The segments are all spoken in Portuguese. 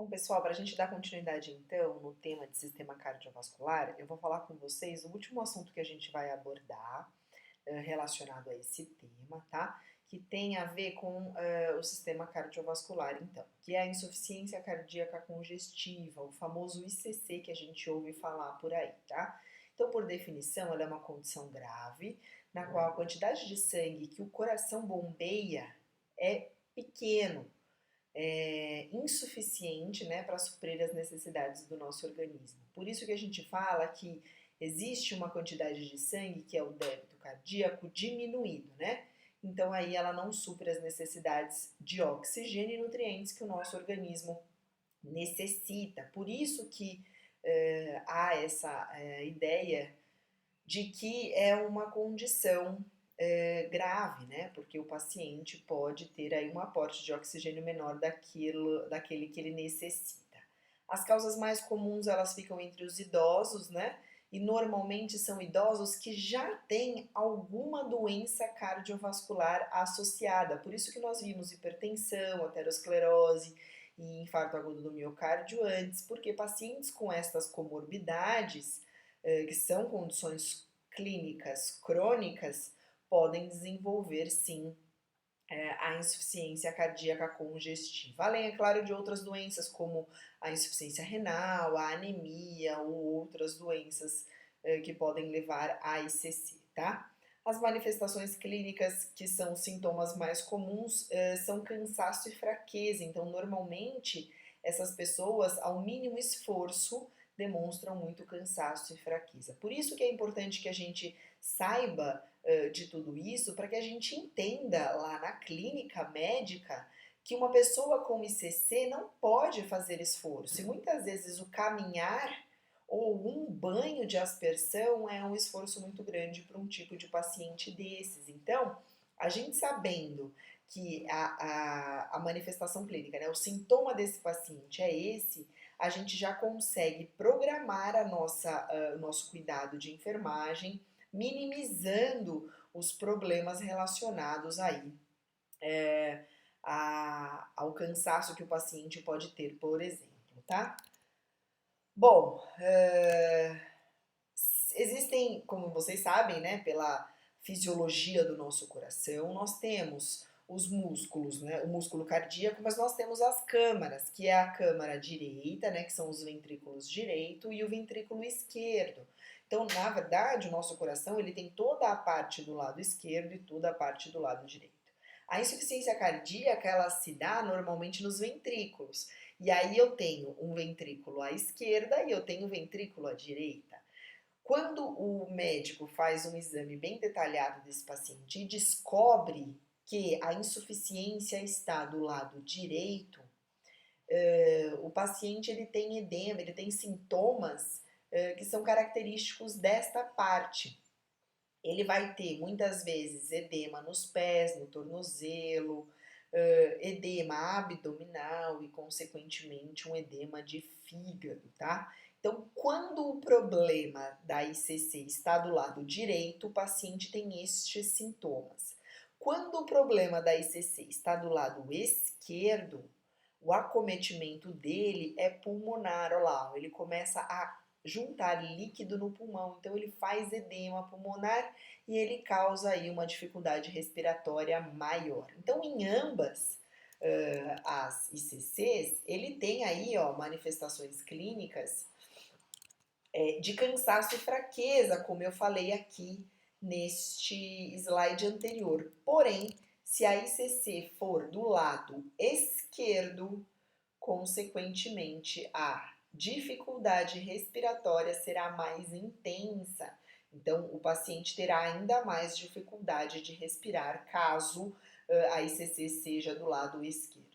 Bom, pessoal, para a gente dar continuidade então no tema de sistema cardiovascular, eu vou falar com vocês o último assunto que a gente vai abordar relacionado a esse tema, tá? Que tem a ver com o sistema cardiovascular, então, que é a insuficiência cardíaca congestiva, o famoso ICC que a gente ouve falar por aí, tá? Então, por definição, ela é uma condição grave na qual a quantidade de sangue que o coração bombeia é pequeno, insuficiente, né, para suprir as necessidades do nosso organismo. Por isso que a gente fala que existe uma quantidade de sangue, que é o débito cardíaco, diminuído, né? Então aí ela não supre as necessidades de oxigênio e nutrientes que o nosso organismo necessita. Por isso que há essa ideia de que é uma condição grave, né? Porque o paciente pode ter aí um aporte de oxigênio menor daquele que ele necessita. As causas mais comuns elas ficam entre os idosos, né? E normalmente são idosos que já têm alguma doença cardiovascular associada. Por isso que nós vimos hipertensão, aterosclerose e infarto agudo do miocárdio antes, porque pacientes com estas comorbidades que são condições clínicas crônicas, podem desenvolver sim a insuficiência cardíaca congestiva, além, é claro, de outras doenças como a insuficiência renal, a anemia ou outras doenças que podem levar a ICC, tá? As manifestações clínicas que são os sintomas mais comuns são cansaço e fraqueza, então normalmente essas pessoas, ao mínimo esforço, demonstram muito cansaço e fraqueza. Por isso que é importante que a gente saiba de tudo isso, para que a gente entenda lá na clínica médica que uma pessoa com ICC não pode fazer esforço. E muitas vezes o caminhar ou um banho de aspersão é um esforço muito grande para um tipo de paciente desses. Então, a gente sabendo que a manifestação clínica, né, o sintoma desse paciente é esse, a gente já consegue programar o nosso cuidado de enfermagem, minimizando os problemas relacionados aí ao cansaço que o paciente pode ter, por exemplo, tá? Bom, existem, como vocês sabem, né, pela fisiologia do nosso coração, nós temos os músculos, né, o músculo cardíaco, mas nós temos as câmaras, que é a câmara direita, né, que são os ventrículos direito e o ventrículo esquerdo. Então, na verdade, o nosso coração, ele tem toda a parte do lado esquerdo e toda a parte do lado direito. A insuficiência cardíaca, ela se dá normalmente nos ventrículos. E aí eu tenho um ventrículo à esquerda e eu tenho um ventrículo à direita. Quando o médico faz um exame bem detalhado desse paciente e descobre que a insuficiência está do lado direito, o paciente ele tem edema, ele tem sintomas que são característicos desta parte. Ele vai ter muitas vezes edema nos pés, no tornozelo, edema abdominal e, consequentemente, um edema de fígado, tá? Então, quando o problema da ICC está do lado direito, o paciente tem estes sintomas. Quando o problema da ICC está do lado esquerdo, o acometimento dele é pulmonar, olha lá, ele começa a juntar líquido no pulmão, então ele faz edema pulmonar e ele causa aí uma dificuldade respiratória maior. Então, em ambas as ICCs, ele tem aí, ó, manifestações clínicas de cansaço e fraqueza, como eu falei aqui neste slide anterior. Porém, se a ICC for do lado esquerdo, consequentemente a dificuldade respiratória será mais intensa. Então, o paciente terá ainda mais dificuldade de respirar caso a ICC seja do lado esquerdo.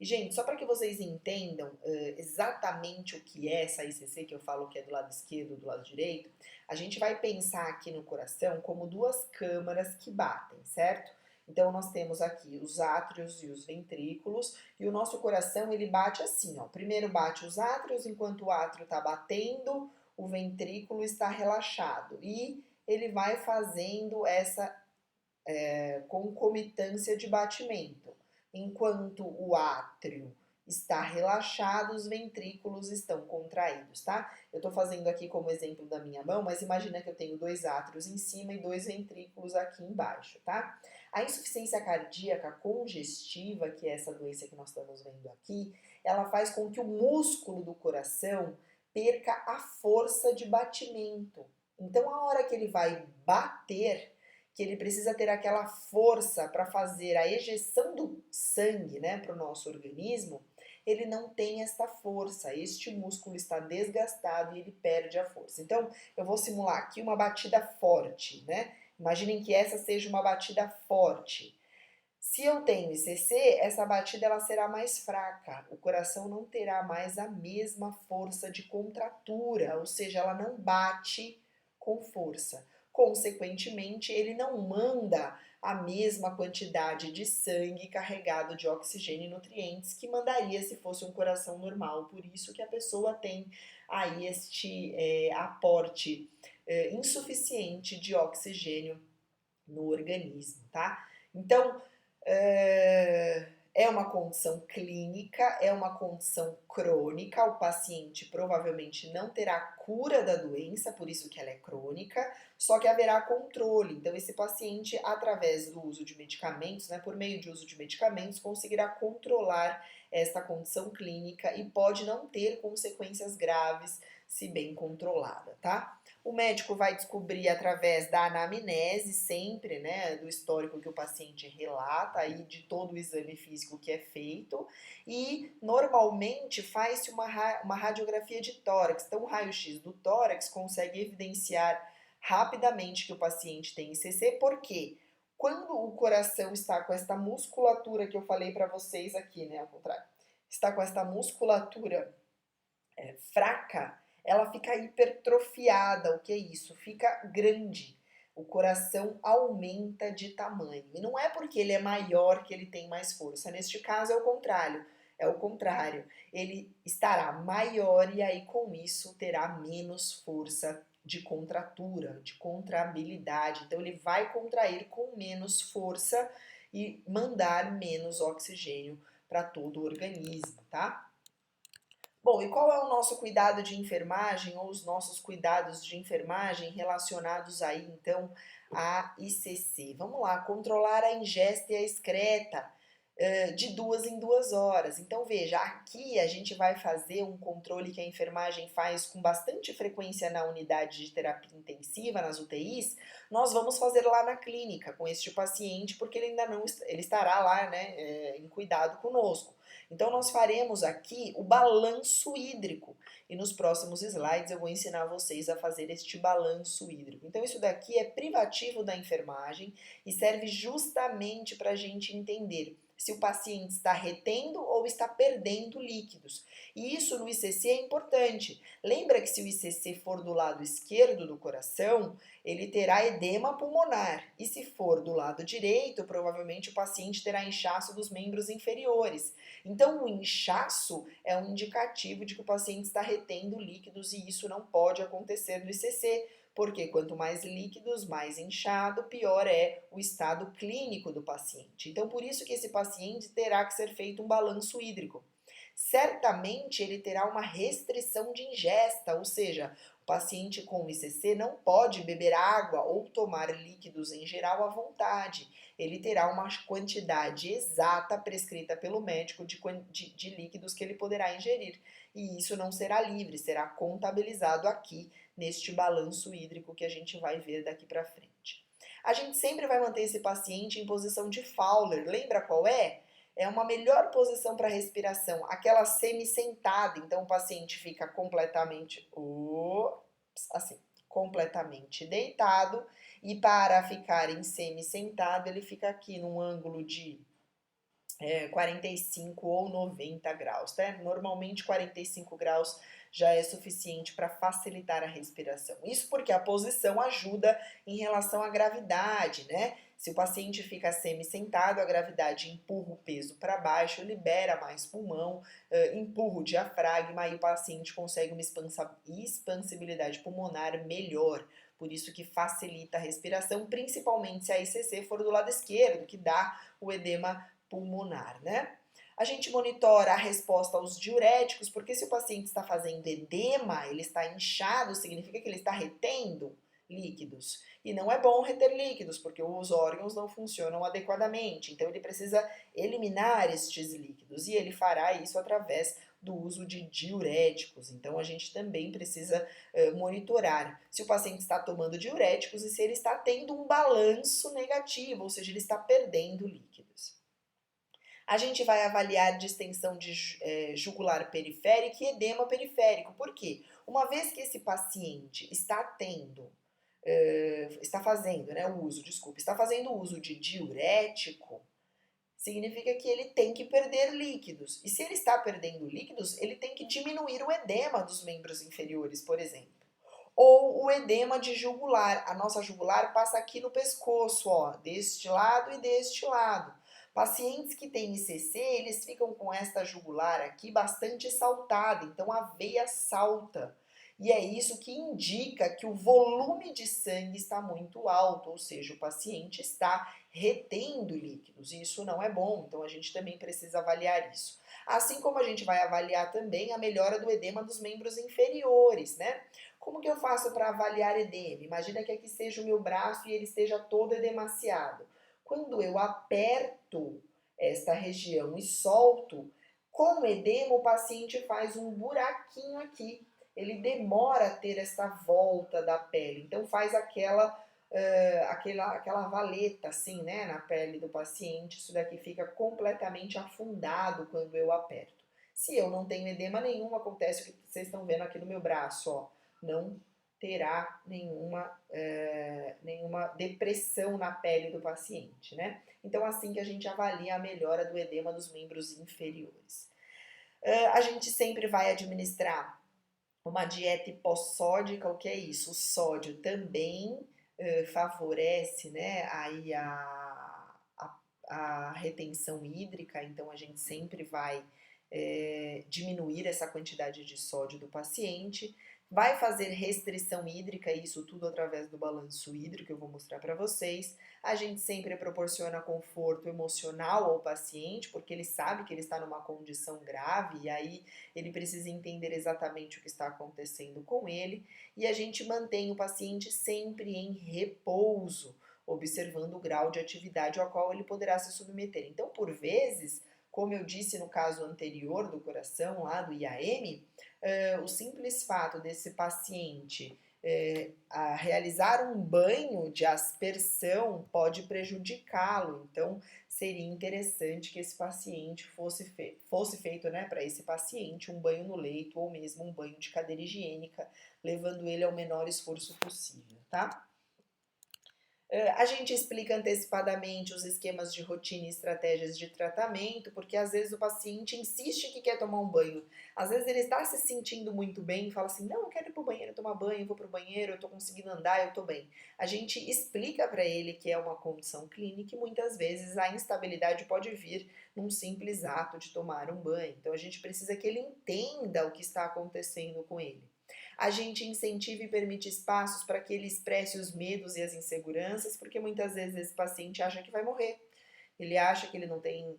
E, gente, só para que vocês entendam exatamente o que é essa ICC, que eu falo que é do lado esquerdo ou do lado direito, a gente vai pensar aqui no coração como duas câmaras que batem, certo? Então, nós temos aqui os átrios e os ventrículos, e o nosso coração, ele bate assim, ó. Primeiro bate os átrios, enquanto o átrio está batendo, o ventrículo está relaxado. E ele vai fazendo essa concomitância de batimento. Enquanto o átrio está relaxado, os ventrículos estão contraídos, tá? Eu tô fazendo aqui como exemplo da minha mão, mas imagina que eu tenho 2 átrios em cima e 2 ventrículos aqui embaixo, tá? A insuficiência cardíaca congestiva, que é essa doença que nós estamos vendo aqui, ela faz com que o músculo do coração perca a força de batimento. Então, a hora que ele vai bater, que ele precisa ter aquela força para fazer a ejeção do sangue, né, para o nosso organismo, ele não tem esta força. Este músculo está desgastado e ele perde a força. Então, eu vou simular aqui uma batida forte, né? Imaginem que essa seja uma batida forte. Se eu tenho ICC, essa batida ela será mais fraca. O coração não terá mais a mesma força de contratura, ou seja, ela não bate com força. Consequentemente, ele não manda a mesma quantidade de sangue carregado de oxigênio e nutrientes que mandaria se fosse um coração normal. Por isso que a pessoa tem aí este aporte insuficiente de oxigênio no organismo, tá? Então, é uma condição clínica, é uma condição crônica, o paciente provavelmente não terá cura da doença, por isso que ela é crônica, só que haverá controle. Então, esse paciente, através do uso de medicamentos, né, por meio de uso de medicamentos, conseguirá controlar esta condição clínica e pode não ter consequências graves se bem controlada, tá? O médico vai descobrir através da anamnese sempre, né, do histórico que o paciente relata e de todo o exame físico que é feito, e normalmente faz-se uma radiografia de tórax. Então, o raio-x do tórax consegue evidenciar rapidamente que o paciente tem ICC, porque quando o coração está com esta musculatura que eu falei para vocês aqui, né, ao contrário, está com esta musculatura fraca, ela fica hipertrofiada. O que é isso? Fica grande. O coração aumenta de tamanho. E não é porque ele é maior que ele tem mais força. Neste caso é o contrário. É o contrário. Ele estará maior e aí com isso terá menos força de contratura, de contrabilidade. Então ele vai contrair com menos força e mandar menos oxigênio para todo o organismo, tá? Bom, e qual é o nosso cuidado de enfermagem ou os nossos cuidados de enfermagem relacionados aí então à ICC? Vamos lá, controlar a ingesta e a excreta de 2 em 2 horas. Então veja, aqui a gente vai fazer um controle que a enfermagem faz com bastante frequência na unidade de terapia intensiva, nas UTIs. Nós vamos fazer lá na clínica com este paciente, porque ele ainda não ele estará lá, né, em cuidado conosco. Então, nós faremos aqui o balanço hídrico e nos próximos slides eu vou ensinar vocês a fazer este balanço hídrico. Então, isso daqui é privativo da enfermagem e serve justamente para a gente entender se o paciente está retendo ou está perdendo líquidos. E isso no ICC é importante. Lembra que se o ICC for do lado esquerdo do coração, ele terá edema pulmonar. E se for do lado direito, provavelmente o paciente terá inchaço dos membros inferiores. Então, o inchaço é um indicativo de que o paciente está retendo líquidos e isso não pode acontecer no ICC, porque quanto mais líquidos, mais inchado, pior é o estado clínico do paciente. Então, por isso que esse paciente terá que ser feito um balanço hídrico. Certamente ele terá uma restrição de ingesta, ou seja, o paciente com ICC não pode beber água ou tomar líquidos em geral à vontade. Ele terá uma quantidade exata prescrita pelo médico de líquidos que ele poderá ingerir. E isso não será livre, será contabilizado aqui neste balanço hídrico que a gente vai ver daqui para frente. A gente sempre vai manter esse paciente em posição de Fowler. Lembra qual é? É uma melhor posição para respiração, aquela semi-sentada. Então o paciente fica completamente assim, completamente deitado e para ficar em semi-sentado ele fica aqui num ângulo de 45 ou 90 graus, tá? Normalmente 45 graus já é suficiente para facilitar a respiração. Isso porque a posição ajuda em relação à gravidade, né? Se o paciente fica semi-sentado, a gravidade empurra o peso para baixo, libera mais pulmão, empurra o diafragma e o paciente consegue uma expansibilidade pulmonar melhor. Por isso que facilita a respiração, principalmente se a ICC for do lado esquerdo, que dá o edema pulmonar, né? A gente monitora a resposta aos diuréticos, porque se o paciente está fazendo edema, ele está inchado, significa que ele está retendo líquidos. E não é bom reter líquidos, porque os órgãos não funcionam adequadamente. Então ele precisa eliminar estes líquidos e ele fará isso através do uso de diuréticos. Então a gente também precisa monitorar se o paciente está tomando diuréticos e se ele está tendo um balanço negativo, ou seja, ele está perdendo líquidos. A gente vai avaliar distensão de jugular periférico e edema periférico. Por quê? Uma vez que esse paciente está tendo, está fazendo, né, o uso, desculpa, está fazendo uso de diurético, significa que ele tem que perder líquidos. E se ele está perdendo líquidos, ele tem que diminuir o edema dos membros inferiores, por exemplo. Ou o edema de jugular. A nossa jugular passa aqui no pescoço, ó, deste lado e deste lado. Pacientes que têm ICC, eles ficam com esta jugular aqui bastante saltada, então a veia salta. E é isso que indica que o volume de sangue está muito alto, ou seja, o paciente está retendo líquidos, e isso não é bom, então a gente também precisa avaliar isso. Assim como a gente vai avaliar também a melhora do edema dos membros inferiores, né? Como que eu faço para avaliar edema? Imagina que aqui seja o meu braço e ele esteja todo edemaciado. Quando eu aperto esta região e solto, com edema o paciente faz um buraquinho aqui. Ele demora a ter essa volta da pele, então faz aquela valeta assim, né, na pele do paciente. Isso daqui fica completamente afundado quando eu aperto. Se eu não tenho edema nenhum, acontece o que vocês estão vendo aqui no meu braço, ó, não terá nenhuma depressão na pele do paciente, né? Então, assim que a gente avalia a melhora do edema dos membros inferiores. A gente sempre vai administrar uma dieta hipossódica. O que é isso? O sódio também favorece, né, aí a retenção hídrica, então a gente sempre vai diminuir essa quantidade de sódio do paciente, vai fazer restrição hídrica, isso tudo através do balanço hídrico, eu vou mostrar para vocês. A gente sempre proporciona conforto emocional ao paciente, porque ele sabe que ele está numa condição grave e aí ele precisa entender exatamente o que está acontecendo com ele. E a gente mantém o paciente sempre em repouso, observando o grau de atividade ao qual ele poderá se submeter. Então, por vezes, como eu disse no caso anterior do coração, lá do IAM, o simples fato desse paciente a realizar um banho de aspersão pode prejudicá-lo. Então, seria interessante que esse paciente fosse feito, né, para esse paciente um banho no leito ou mesmo um banho de cadeira higiênica, levando ele ao menor esforço possível, tá? A gente explica antecipadamente os esquemas de rotina e estratégias de tratamento, porque às vezes o paciente insiste que quer tomar um banho. Às vezes ele está se sentindo muito bem e fala assim, não, eu quero ir pro banheiro tomar banho, eu vou pro banheiro, eu tô conseguindo andar, eu tô bem. A gente explica para ele que é uma condição clínica e muitas vezes a instabilidade pode vir num simples ato de tomar um banho. Então a gente precisa que ele entenda o que está acontecendo com ele. A gente incentiva e permite espaços para que ele expresse os medos e as inseguranças, porque muitas vezes esse paciente acha que vai morrer. Ele acha que ele não tem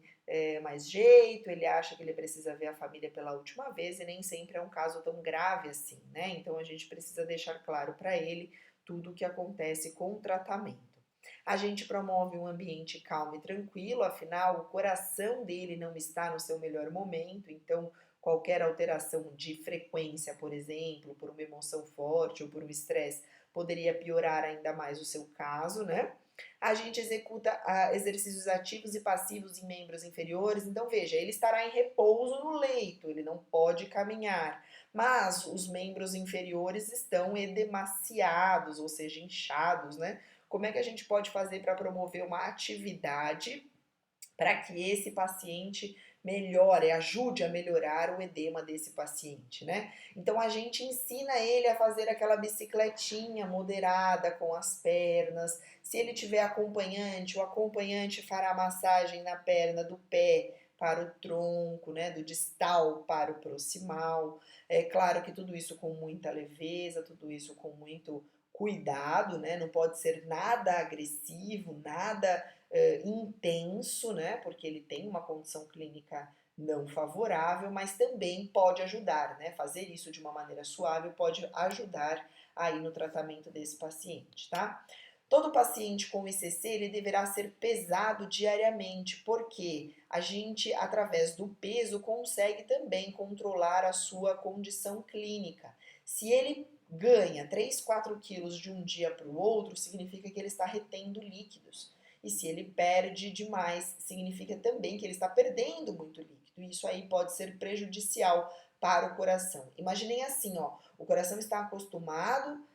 mais jeito, ele acha que ele precisa ver a família pela última vez e nem sempre é um caso tão grave assim, né? Então a gente precisa deixar claro para ele tudo o que acontece com o tratamento. A gente promove um ambiente calmo e tranquilo, afinal o coração dele não está no seu melhor momento, então qualquer alteração de frequência, por exemplo, por uma emoção forte ou por um estresse, poderia piorar ainda mais o seu caso, né? A gente executa exercícios ativos e passivos em membros inferiores, então veja, ele estará em repouso no leito, ele não pode caminhar, mas os membros inferiores estão edemaciados, ou seja, inchados, né? Como é que a gente pode fazer para promover uma atividade para que esse paciente melhore, ajude a melhorar o edema desse paciente, né? Então a gente ensina ele a fazer aquela bicicletinha moderada com as pernas. Se ele tiver acompanhante, o acompanhante fará massagem na perna do pé para o tronco, né, do distal para o proximal. É claro que tudo isso com muita leveza, tudo isso com muito cuidado, né? Não pode ser nada agressivo, nada intenso, né? Porque ele tem uma condição clínica não favorável, mas também pode ajudar, né? Fazer isso de uma maneira suave pode ajudar aí no tratamento desse paciente, tá? Todo paciente com ICC ele deverá ser pesado diariamente, porque a gente, através do peso, consegue também controlar a sua condição clínica. Se ele ganha 3, 4 quilos de um dia para o outro, significa que ele está retendo líquidos. E se ele perde demais, significa também que ele está perdendo muito líquido. E isso aí pode ser prejudicial para o coração. Imaginem assim, ó, o coração está acostumado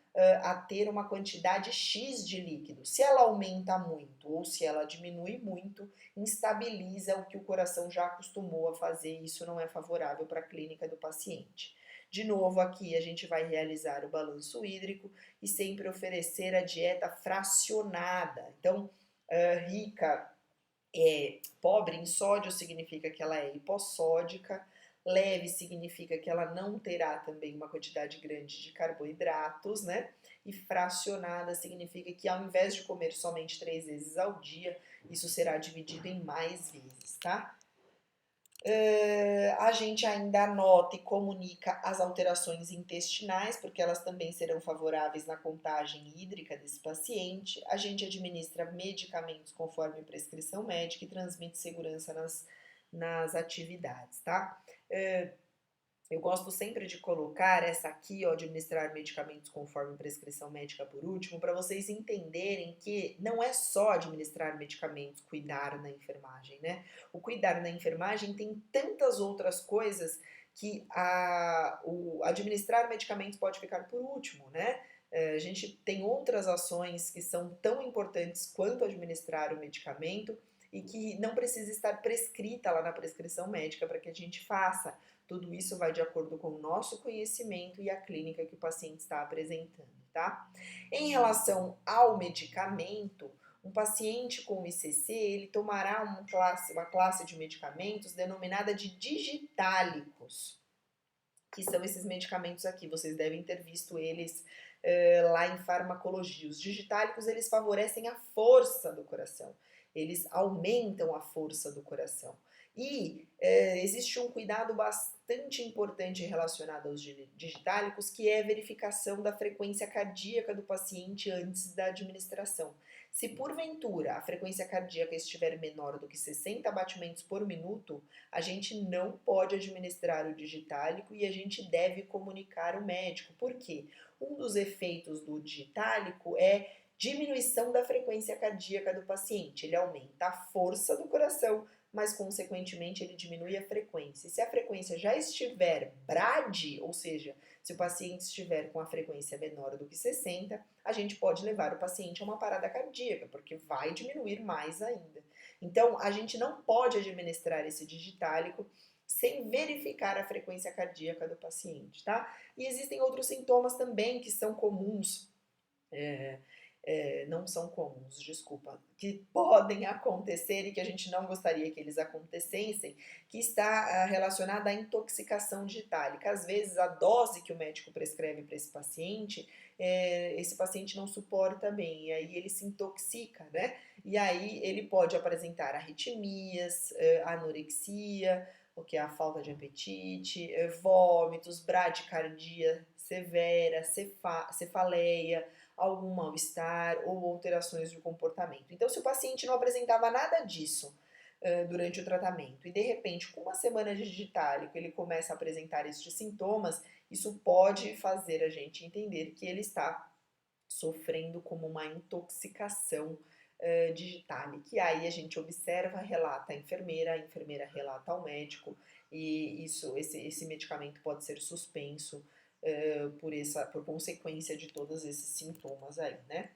a ter uma quantidade X de líquido. Se ela aumenta muito ou se ela diminui muito, instabiliza o que o coração já acostumou a fazer e isso não é favorável para a clínica do paciente. De novo, aqui a gente vai realizar o balanço hídrico e sempre oferecer a dieta fracionada. Então, rica, pobre em sódio significa que ela é hipossódica, leve significa que ela não terá também uma quantidade grande de carboidratos, né? E fracionada significa que ao invés de comer somente 3 vezes ao dia, isso será dividido em mais vezes, tá? A gente ainda anota e comunica as alterações intestinais, porque elas também serão favoráveis na contagem hídrica desse paciente. A gente administra medicamentos conforme prescrição médica e transmite segurança nas atividades, tá? Eu gosto sempre de colocar essa aqui, ó, administrar medicamentos conforme prescrição médica por último, para vocês entenderem que não é só administrar medicamentos, cuidar na enfermagem, né? O cuidar na enfermagem tem tantas outras coisas que o administrar medicamentos pode ficar por último, né? A gente tem outras ações que são tão importantes quanto administrar o medicamento e que não precisa estar prescrita lá na prescrição médica para que a gente faça. Tudo isso vai de acordo com o nosso conhecimento e a clínica que o paciente está apresentando, tá? Em relação ao medicamento, um paciente com ICC, ele tomará uma classe de medicamentos denominada de digitálicos, que são esses medicamentos aqui. Vocês devem ter visto eles lá em farmacologia. Os digitálicos, eles favorecem a força do coração. Eles aumentam a força do coração. E existe um cuidado bastante importante relacionado aos digitálicos, que é a verificação da frequência cardíaca do paciente antes da administração. Se porventura a frequência cardíaca estiver menor do que 60 batimentos por minuto, a gente não pode administrar o digitálico e a gente deve comunicar o médico. Por quê? Um dos efeitos do digitálico é diminuição da frequência cardíaca do paciente. Ele aumenta a força do coração, mas consequentemente ele diminui a frequência. Se a frequência já estiver BRAD, ou seja, se o paciente estiver com a frequência menor do que 60, a gente pode levar o paciente a uma parada cardíaca, porque vai diminuir mais ainda. Então, a gente não pode administrar esse digitálico sem verificar a frequência cardíaca do paciente, tá? E existem outros sintomas também que são comuns, não são comuns, desculpa, que podem acontecer e que a gente não gostaria que eles acontecessem, que está relacionada à intoxicação digitálica. Às vezes, a dose que o médico prescreve para esse paciente não suporta bem, e aí ele se intoxica, né? E aí ele pode apresentar arritmias, anorexia, o que é a falta de apetite, vômitos, bradicardia severa, cefaleia, algum mal-estar ou alterações de comportamento. Então, se o paciente não apresentava nada disso durante o tratamento e de repente, com uma semana de digitálico, ele começa a apresentar estes sintomas, isso pode fazer a gente entender que ele está sofrendo como uma intoxicação digitálica. E aí a gente observa, relata a enfermeira relata ao médico e esse medicamento pode ser suspenso por consequência de todos esses sintomas aí, né?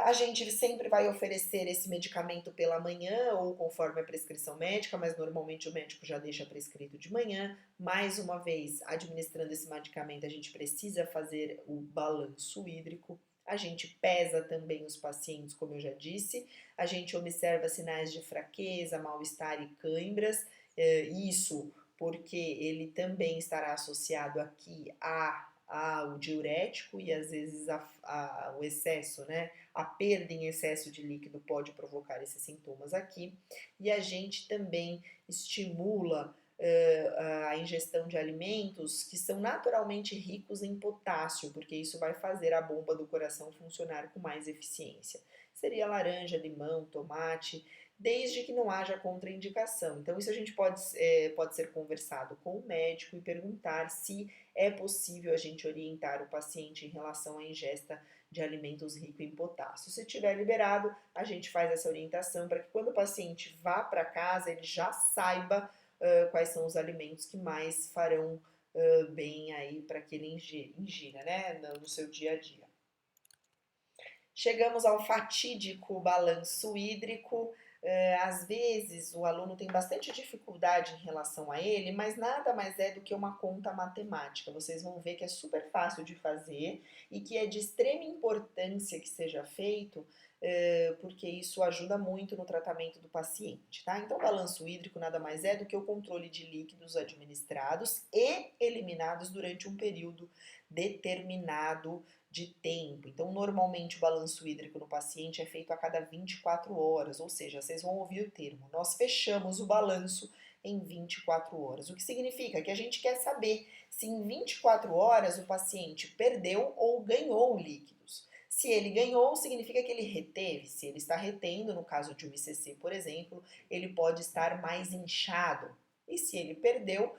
A gente sempre vai oferecer esse medicamento pela manhã ou conforme a prescrição médica, mas normalmente o médico já deixa prescrito de manhã. Mais uma vez, administrando esse medicamento, a gente precisa fazer o balanço hídrico. A gente pesa também os pacientes, como eu já disse. A gente observa sinais de fraqueza, mal-estar e cãibras. Isso porque ele também estará associado aqui ao diurético e às vezes o excesso, né? A perda em excesso de líquido pode provocar esses sintomas aqui. E a gente também estimula a ingestão de alimentos que são naturalmente ricos em potássio, porque isso vai fazer a bomba do coração funcionar com mais eficiência. Seria laranja, limão, tomate, desde que não haja contraindicação. Então, isso a gente pode ser conversado com o médico e perguntar se é possível a gente orientar o paciente em relação à ingesta de alimentos ricos em potássio. Se tiver liberado, a gente faz essa orientação para que quando o paciente vá para casa, ele já saiba quais são os alimentos que mais farão bem aí para que ele ingira, né, no seu dia a dia. Chegamos ao fatídico balanço hídrico. Às vezes o aluno tem bastante dificuldade em relação a ele, mas nada mais é do que uma conta matemática. Vocês vão ver que é super fácil de fazer e que é de extrema importância que seja feito, porque isso ajuda muito no tratamento do paciente, tá? Então, o balanço hídrico nada mais é do que o controle de líquidos administrados e eliminados durante um período determinado de tempo. Então, normalmente o balanço hídrico no paciente é feito a cada 24 horas, ou seja, vocês vão ouvir o termo, nós fechamos o balanço em 24 horas, o que significa que a gente quer saber se em 24 horas o paciente perdeu ou ganhou líquidos. Se ele ganhou, significa que ele reteve. Se ele está retendo, no caso de um ICC, por exemplo, ele pode estar mais inchado. E se ele perdeu,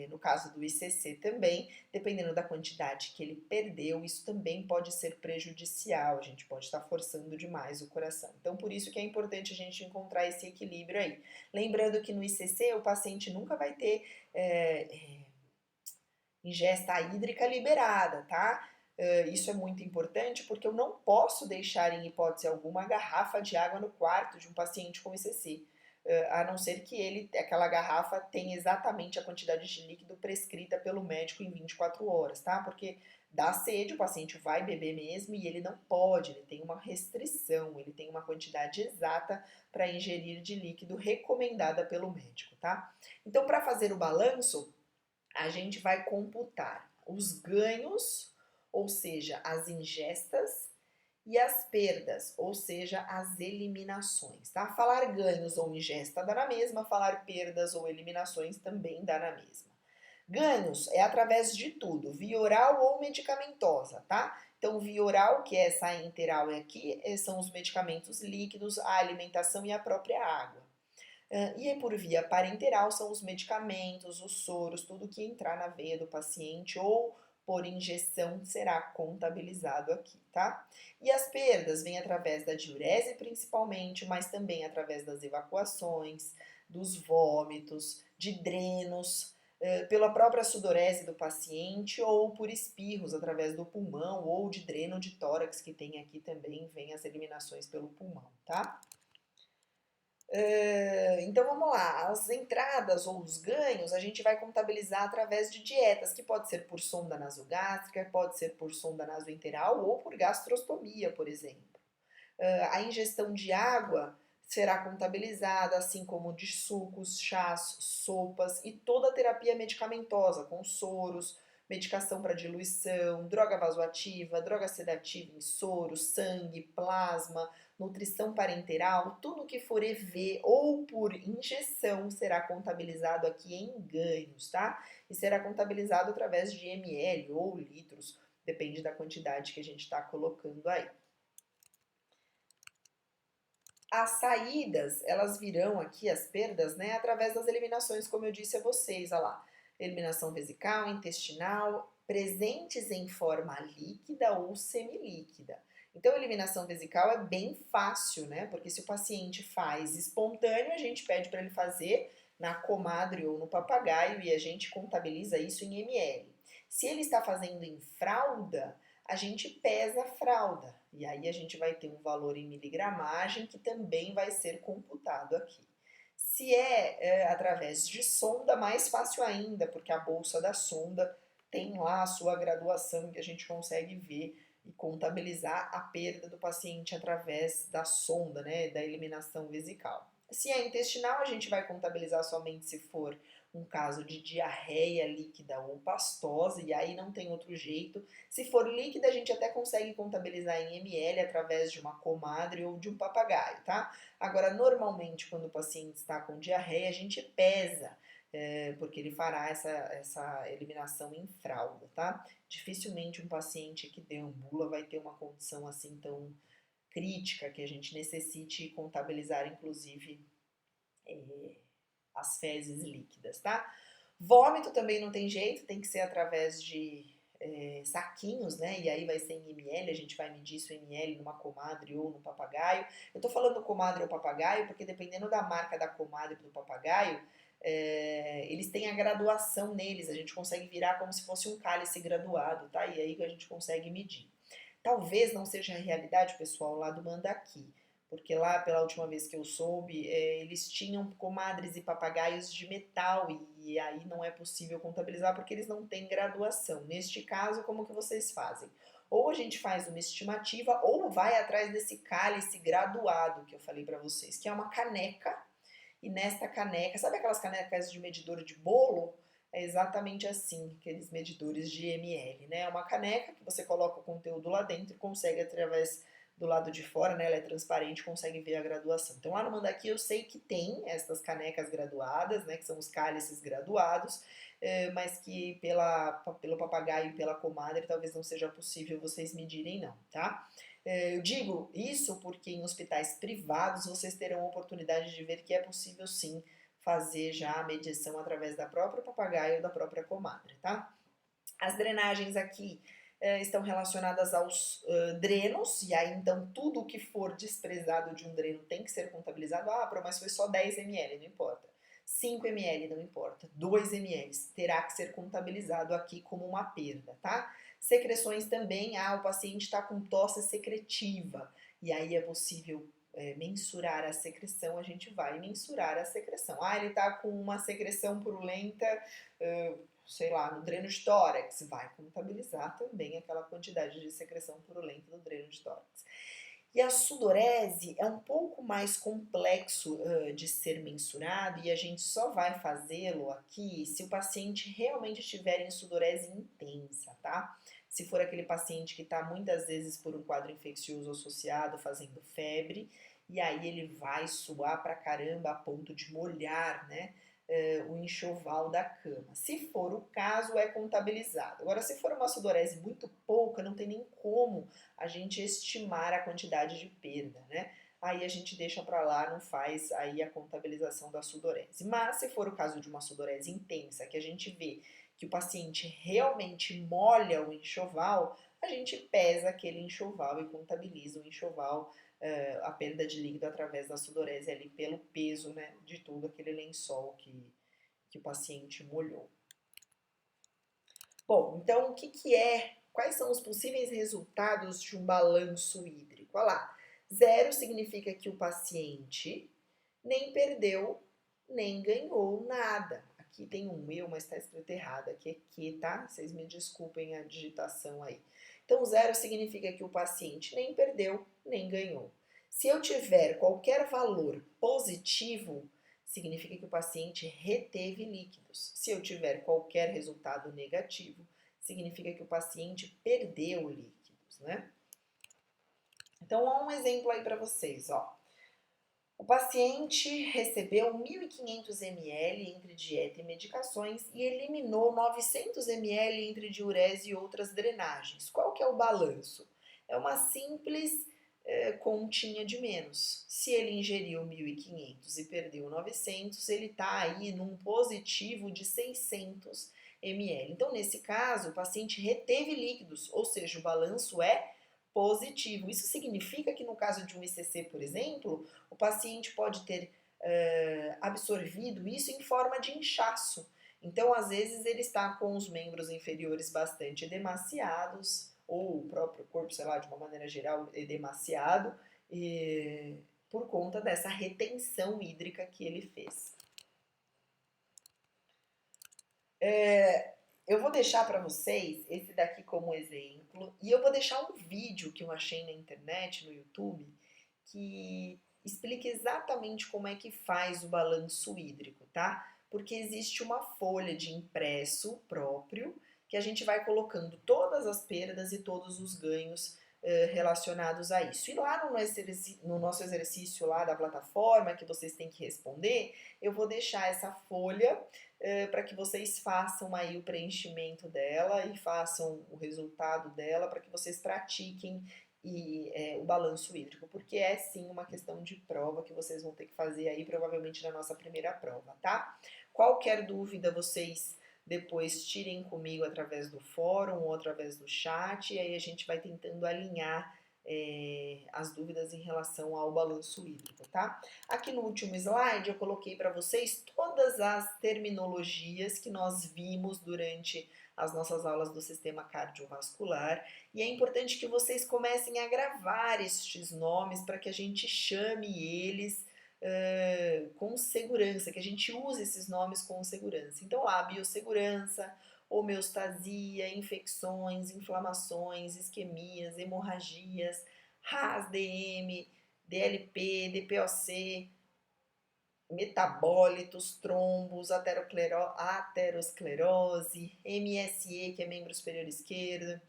no caso do ICC também, dependendo da quantidade que ele perdeu, isso também pode ser prejudicial, a gente pode estar forçando demais o coração. Então, por isso que é importante a gente encontrar esse equilíbrio aí. Lembrando que no ICC o paciente nunca vai ter ingesta hídrica liberada, tá? Isso é muito importante porque eu não posso deixar em hipótese alguma a garrafa de água no quarto de um paciente com ICC. A não ser que aquela garrafa tenha exatamente a quantidade de líquido prescrita pelo médico em 24 horas, tá? Porque dá sede, o paciente vai beber mesmo e ele não pode, ele tem uma restrição, ele tem uma quantidade exata para ingerir de líquido recomendada pelo médico, tá? Então, para fazer o balanço, a gente vai computar os ganhos, ou seja, as ingestas, e as perdas, ou seja, as eliminações, tá? Falar ganhos ou ingesta dá na mesma, falar perdas ou eliminações também dá na mesma. Ganhos é através de tudo, via oral ou medicamentosa, tá? Então, via oral, que é essa enteral aqui, são os medicamentos líquidos, a alimentação e a própria água. E por via parenteral são os medicamentos, os soros, tudo que entrar na veia do paciente ou por injeção será contabilizado aqui, tá? E as perdas vêm através da diurese principalmente, mas também através das evacuações, dos vômitos, de drenos, pela própria sudorese do paciente ou por espirros através do pulmão ou de dreno de tórax que tem aqui também, vem as eliminações pelo pulmão, tá? Então vamos lá, as entradas ou os ganhos a gente vai contabilizar através de dietas, que pode ser por sonda nasogástrica, pode ser por sonda nasoenteral ou por gastrostomia, por exemplo. A ingestão de água será contabilizada, assim como de sucos, chás, sopas e toda a terapia medicamentosa, com soros, medicação para diluição, droga vasoativa, droga sedativa em soro, sangue, plasma, nutrição parenteral, tudo que for EV ou por injeção será contabilizado aqui em ganhos, tá? E será contabilizado através de ml ou litros, depende da quantidade que a gente está colocando aí. As saídas, elas virão aqui, as perdas, né, através das eliminações, como eu disse a vocês, olha lá. Eliminação vesical, intestinal, presentes em forma líquida ou semilíquida. Então, a eliminação vesical é bem fácil, né, porque se o paciente faz espontâneo, a gente pede para ele fazer na comadre ou no papagaio e a gente contabiliza isso em ml. Se ele está fazendo em fralda, a gente pesa a fralda e aí a gente vai ter um valor em miligramagem que também vai ser computado aqui. Se através de sonda, mais fácil ainda, porque a bolsa da sonda tem lá a sua graduação que a gente consegue ver e contabilizar a perda do paciente através da sonda, né, da eliminação vesical. Se é intestinal, a gente vai contabilizar somente se for um caso de diarreia líquida ou pastosa, e aí não tem outro jeito. Se for líquida, a gente até consegue contabilizar em ml através de uma comadre ou de um papagaio, tá? Agora, normalmente, quando o paciente está com diarreia, a gente pesa, porque ele fará essa eliminação em fralda, tá? Dificilmente um paciente que deambula vai ter uma condição assim tão crítica que a gente necessite contabilizar, inclusive, as fezes líquidas, tá? Vômito também não tem jeito, tem que ser através de saquinhos, né? E aí vai ser em ml, a gente vai medir isso em ml numa comadre ou no papagaio. Eu tô falando comadre ou papagaio porque dependendo da marca da comadre ou do papagaio, eles têm a graduação neles, a gente consegue virar como se fosse um cálice graduado, tá? E aí a gente consegue medir. Talvez não seja a realidade, pessoal, lá do Mandaki, porque lá, pela última vez que eu soube, eles tinham comadres e papagaios de metal e aí não é possível contabilizar porque eles não têm graduação. Neste caso, como que vocês fazem? Ou a gente faz uma estimativa ou vai atrás desse cálice graduado que eu falei para vocês, que é uma caneca, e nesta caneca, sabe aquelas canecas de medidor de bolo? É exatamente assim, aqueles medidores de ml, né? É uma caneca que você coloca o conteúdo lá dentro e consegue através do lado de fora, né? Ela é transparente, consegue ver a graduação. Então lá no Mandaki eu sei que tem essas canecas graduadas, né? Que são os cálices graduados, mas que pelo papagaio e pela comadre talvez não seja possível vocês medirem não, tá? Eu digo isso porque em hospitais privados vocês terão a oportunidade de ver que é possível sim fazer já a medição através da própria papagaio ou da própria comadre, tá? As drenagens aqui estão relacionadas aos drenos, e aí então tudo que for desprezado de um dreno tem que ser contabilizado. Ah, mas foi só 10 ml, não importa. 5 ml, não importa. 2 ml terá que ser contabilizado aqui como uma perda, tá? Secreções também, o paciente está com tosse secretiva, e aí é possível mensurar a secreção, a gente vai mensurar a secreção. Ele está com uma secreção purulenta, sei lá, no dreno de tórax, vai contabilizar também aquela quantidade de secreção purulenta do dreno de tórax. E a sudorese é um pouco mais complexo de ser mensurado e a gente só vai fazê-lo aqui se o paciente realmente estiver em sudorese intensa, tá? Se for aquele paciente que está muitas vezes por um quadro infeccioso associado, fazendo febre, e aí ele vai suar pra caramba a ponto de molhar, né? O enxoval da cama. Se for o caso, é contabilizado. Agora, se for uma sudorese muito pouca, não tem nem como a gente estimar a quantidade de perda, né? Aí a gente deixa para lá, não faz aí a contabilização da sudorese. Mas se for o caso de uma sudorese intensa, que a gente vê que o paciente realmente molha o enxoval, a gente pesa aquele enxoval e contabiliza o enxoval, a perda de líquido através da sudorese ali pelo peso, né, de todo aquele lençol que o paciente molhou. Bom, então quais são os possíveis resultados de um balanço hídrico? Olha lá, 0 significa que o paciente nem perdeu, nem ganhou nada. Aqui tem um eu, mas está escrito errado, aqui é que, tá? Vocês me desculpem a digitação aí. Então, 0 significa que o paciente nem perdeu, nem ganhou. Se eu tiver qualquer valor positivo, significa que o paciente reteve líquidos. Se eu tiver qualquer resultado negativo, significa que o paciente perdeu líquidos, né? Então, há um exemplo aí para vocês, ó. O paciente recebeu 1.500 ml entre dieta e medicações e eliminou 900 ml entre diurese e outras drenagens. Qual que é o balanço? É uma simples continha de menos. Se ele ingeriu 1.500 e perdeu 900, ele está aí num positivo de 600 ml. Então, nesse caso, o paciente reteve líquidos, ou seja, o balanço é positivo. Isso significa que no caso de um ICC, por exemplo, o paciente pode ter absorvido isso em forma de inchaço. Então, às vezes, ele está com os membros inferiores bastante edemaciados, ou o próprio corpo, sei lá, de uma maneira geral, edemaciado, por conta dessa retenção hídrica que ele fez. Eu vou deixar para vocês esse daqui como exemplo, e eu vou deixar um vídeo que eu achei na internet, no YouTube, que explica exatamente como é que faz o balanço hídrico, tá? Porque existe uma folha de impresso próprio que a gente vai colocando todas as perdas e todos os ganhos relacionados a isso. E lá no nosso exercício lá da plataforma que vocês têm que responder, eu vou deixar essa folha para que vocês façam aí o preenchimento dela e façam o resultado dela para que vocês pratiquem o balanço hídrico, porque é sim uma questão de prova que vocês vão ter que fazer aí provavelmente na nossa primeira prova, tá? Qualquer dúvida vocês depois tirem comigo através do fórum ou através do chat, e aí a gente vai tentando alinhar as dúvidas em relação ao balanço hídrico, tá? Aqui no último slide eu coloquei para vocês todas as terminologias que nós vimos durante as nossas aulas do sistema cardiovascular, e é importante que vocês comecem a gravar estes nomes para que a gente chame eles com segurança, que a gente use esses nomes com segurança. Então lá, biossegurança, homeostasia, infecções, inflamações, isquemias, hemorragias, RAS, DM, DLP, DPOC, metabólitos, trombos, aterosclerose, MSE, que é membro superior esquerdo,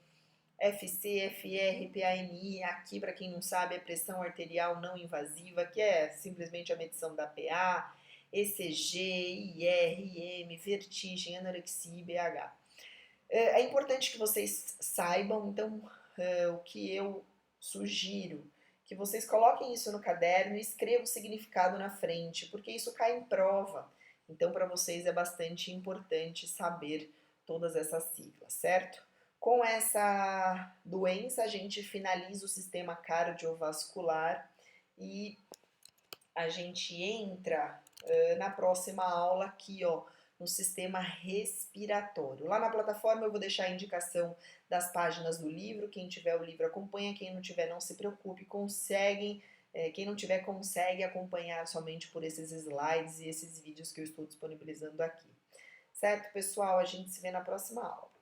FC, FR, PANI, aqui para quem não sabe é pressão arterial não invasiva, que é simplesmente a medição da PA, ECG, IR, IM, vertigem, anorexia e BH. É importante que vocês saibam, então, o que eu sugiro, que vocês coloquem isso no caderno e escrevam o significado na frente, porque isso cai em prova. Então, para vocês é bastante importante saber todas essas siglas, certo? Com essa doença, a gente finaliza o sistema cardiovascular e a gente entra na próxima aula aqui, ó, no sistema respiratório. Lá na plataforma eu vou deixar a indicação das páginas do livro, quem tiver o livro acompanha, quem não tiver não se preocupe, quem não tiver consegue acompanhar somente por esses slides e esses vídeos que eu estou disponibilizando aqui. Certo, pessoal? A gente se vê na próxima aula.